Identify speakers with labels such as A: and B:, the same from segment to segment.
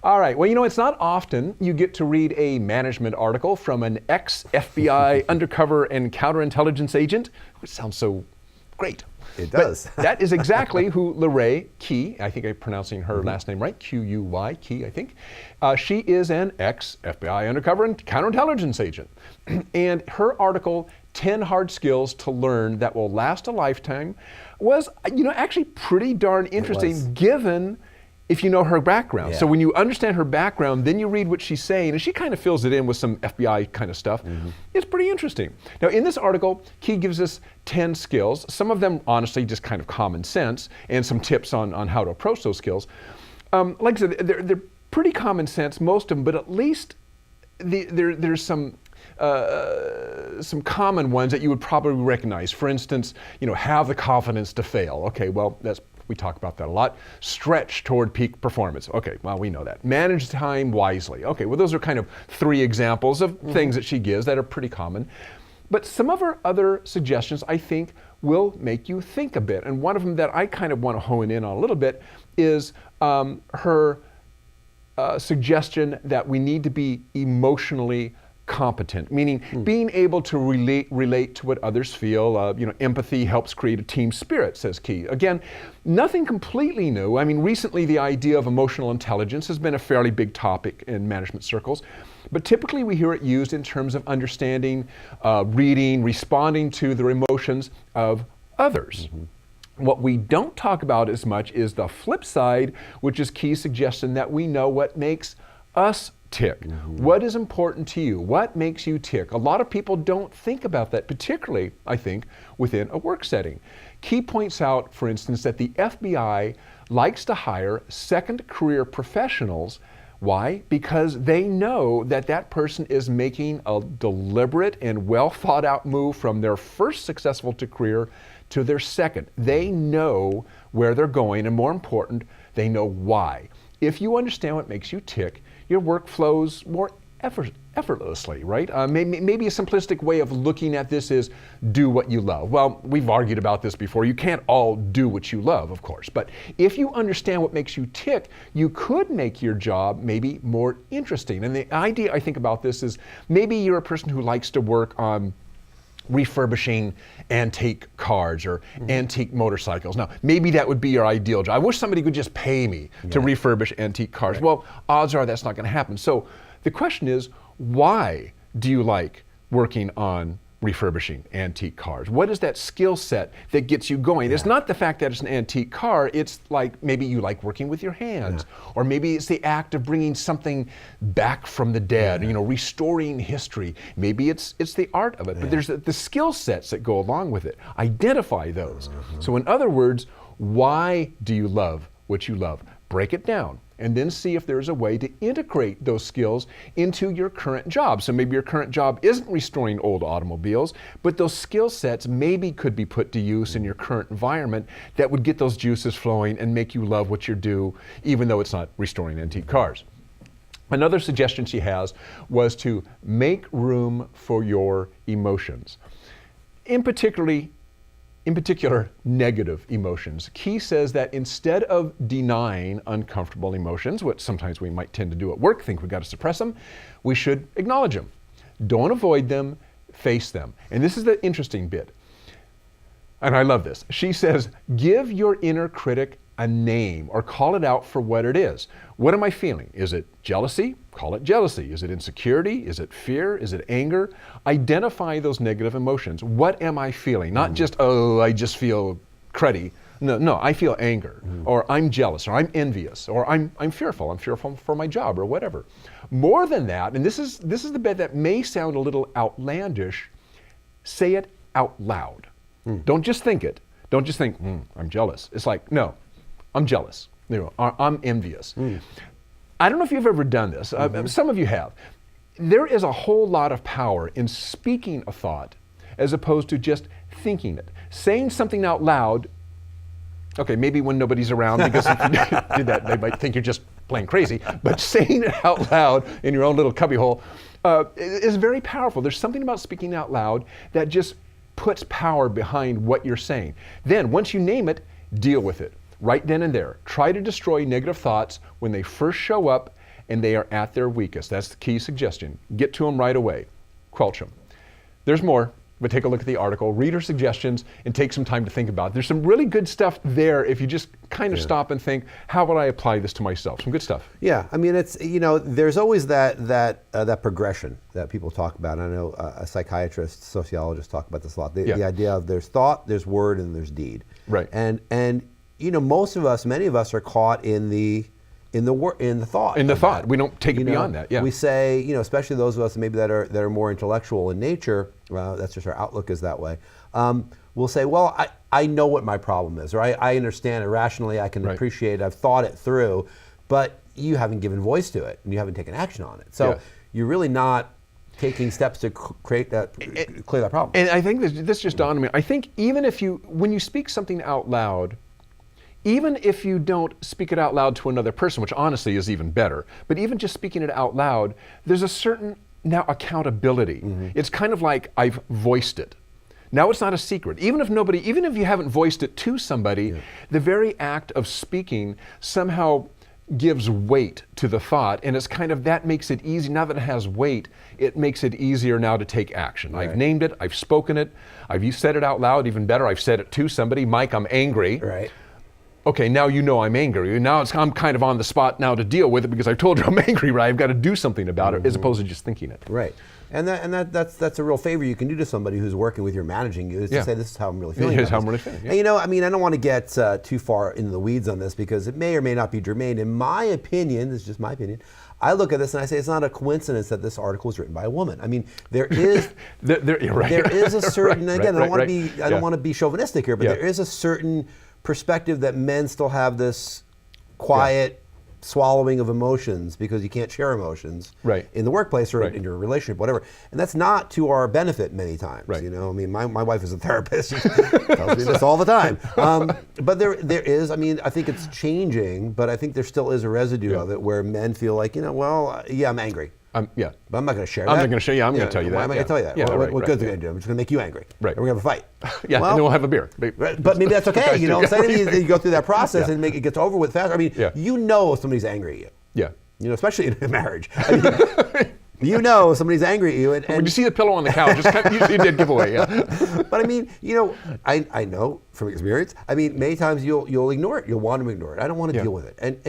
A: All right, well, you know, it's not often you get to read a management article from an ex-FBI undercover and counterintelligence agent, which sounds so great.
B: It does.
A: But that is exactly who Lorraine Key, I think I'm pronouncing her last name right, Q-U-Y, Key, I think. She is an ex-FBI undercover and counterintelligence agent. And her article, 10 Hard Skills to Learn That Will Last a Lifetime, was, you know, actually pretty darn interesting given if you know her background.
B: Yeah.
A: So when you understand her background, then you read what she's saying, and she kind of fills it in with some FBI kind of stuff. It's pretty interesting. Now, in this article, Key gives us 10 skills, some of them honestly just kind of common sense, and some tips on how to approach those skills. Like I said, they're pretty common sense, most of them, but at least there's some common ones that you would probably recognize. For instance, you know, have the confidence to fail. Okay, well, we talk about that a lot. Stretch toward peak performance. Okay, well, we know that. Manage time wisely. Okay, well, those are kind of 3 examples of things that she gives that are pretty common. But some of her other suggestions, I think, will make you think a bit. And one of them that I kind of want to hone in on a little bit is her suggestion that we need to be emotionally competent, meaning being able to relate to what others feel. You know, empathy helps create a team spirit, says Key. Again, nothing completely new. I mean, recently the idea of emotional intelligence has been a fairly big topic in management circles, but typically we hear it used in terms of understanding, reading, responding to the emotions of others. What we don't talk about as much is the flip side, which is Key's suggestion that we know what makes us tick. What is important to you? What makes you tick? A lot of people don't think about that, particularly, I think, within a work setting. Key points out, for instance, that the FBI likes to hire second career professionals. Why? Because they know that that person is making a deliberate and well thought out move from their first successful career to their second. They know where they're going, and more important, they know why. If you understand what makes you tick, your work flows more effortlessly, right? Maybe a simplistic way of looking at this is do what you love. Well, we've argued about this before. You can't all do what you love, of course. But if you understand what makes you tick, you could make your job maybe more interesting. And the idea I think about this is maybe you're a person who likes to work on refurbishing antique cars or antique motorcycles. Now, maybe that would be your ideal job. I wish somebody could just pay me to refurbish antique cars. Right. Well, odds are that's not going to happen. So the question is, why do you like working on refurbishing antique cars? What is that skill set that gets you going? It's not the fact that it's an antique car. It's like maybe you like working with your hands, or maybe it's the act of bringing something back from the dead, you know, restoring history. Maybe it's the art of it, but there's the skill sets that go along with it. Identify those. So in other words, why do you love what you love? Break it down, and then see if there's a way to integrate those skills into your current job. So maybe your current job isn't restoring old automobiles, but those skill sets maybe could be put to use in your current environment that would get those juices flowing and make you love what you do, even though it's not restoring antique cars. Another suggestion she has was to make room for your emotions. In particular, negative emotions. Key says that instead of denying uncomfortable emotions, which sometimes we might tend to do at work, think we've got to suppress them, we should acknowledge them. Don't avoid them, face them. And this is the interesting bit. And I love this. She says, give your inner critic a name or call it out for what it is. What am I feeling? Is it jealousy? Call it jealousy. Is it insecurity? Is it fear? Is it anger? Identify those negative emotions. What am I feeling? Not just, oh, I just feel cruddy. No, I feel anger, or I'm jealous, or I'm envious, or I'm fearful. I'm fearful for my job, or whatever. More than that, and this is the bit that may sound a little outlandish, say it out loud. Don't just think it. Don't just think, I'm jealous. It's like, no, I'm jealous. You know, I'm envious. I don't know if you've ever done this. Some of you have. There is a whole lot of power in speaking a thought as opposed to just thinking it. Saying something out loud, okay, maybe when nobody's around, because if you did that, they might think you're just plain crazy, but saying it out loud in your own little cubbyhole is very powerful. There's something about speaking out loud that just puts power behind what you're saying. Then, once you name it, deal with it. right then and there. Try to destroy negative thoughts when they first show up and they are at their weakest. That's the key suggestion. Get to them right away. Quelch them. There's more, but take a look at the article, read her suggestions, and take some time to think about it. There's some really good stuff there if you just kind of stop and think, how would I apply this to myself? Some good stuff.
B: Yeah, I mean, it's, there's always that progression that people talk about. I know a psychiatrist, sociologist talk about this a lot. The idea of there's thought, there's word, and there's deed.
A: Right.
B: And most of us, many of us are caught in the thought.
A: In the thought. We don't take it beyond that. Yeah.
B: We say, especially those of us maybe that are more intellectual in nature, that's just our outlook is that way. We'll say, well, I know what my problem is, or I understand it rationally, I can appreciate it, I've thought it through, but you haven't given voice to it and you haven't taken action on it. So you're really not taking steps to clear that problem.
A: And I think this just dawned on me. I think even when you speak something out loud, even if you don't speak it out loud to another person, which honestly is even better, but even just speaking it out loud, there's a certain now accountability. Mm-hmm. It's kind of like I've voiced it. Now it's not a secret. Even if you haven't voiced it to somebody, the very act of speaking somehow gives weight to the thought, and it's kind of, that makes it easy. Now that it has weight, it makes it easier now to take action. Right. I've named it, I've spoken it, I've said it out loud, even better, I've said it to somebody. Mike, I'm angry.
B: Right.
A: Okay, now you know I'm angry. Now I'm kind of on the spot now to deal with it because I've told you I'm angry, right? I've got to do something about it as opposed to just thinking it.
B: Right. And that's a real favor you can do to somebody who's working with you or managing you, is to say, this is how I'm really feeling.
A: Here's how I'm really feeling.
B: And I don't want to get too far into the weeds on this because it may or may not be germane. In my opinion, this is just my opinion, I look at this and I say it's not a coincidence that this article was written by a woman. I mean, there is there is a certain, again, I don't want to be chauvinistic here, but there is a certain perspective that men still have this quiet swallowing of emotions because you can't share emotions in the workplace or in your relationship, whatever. And that's not to our benefit many times. Right. I mean, my wife is a therapist. She tells me this all the time. But there is, I think it's changing, but I think there still is a residue of it where men feel like, I'm angry. But I'm not going to share that.
A: I'm not going to show you. I'm going to tell you that.
B: Why am I going to tell you that? What good's it going to do? I'm just going to make you angry.
A: Right.
B: We're going to have a fight.
A: And then we'll have a beer.
B: But maybe that's okay. You go through that process and it gets over with faster. I mean, if somebody's angry at you.
A: Yeah.
B: Especially in a marriage. Somebody's angry at you. And
A: when you see the pillow on the couch, it's usually a dead giveaway.
B: But I know from experience. Many times you'll ignore it. You'll want to ignore it. I don't want to deal with it. And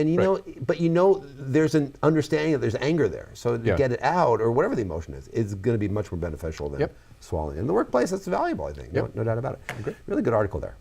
B: there's an understanding that there's anger there. So to get it out, or whatever the emotion is going to be much more beneficial than swallowing. In the workplace, that's valuable, I think. No doubt about it. Really good article there.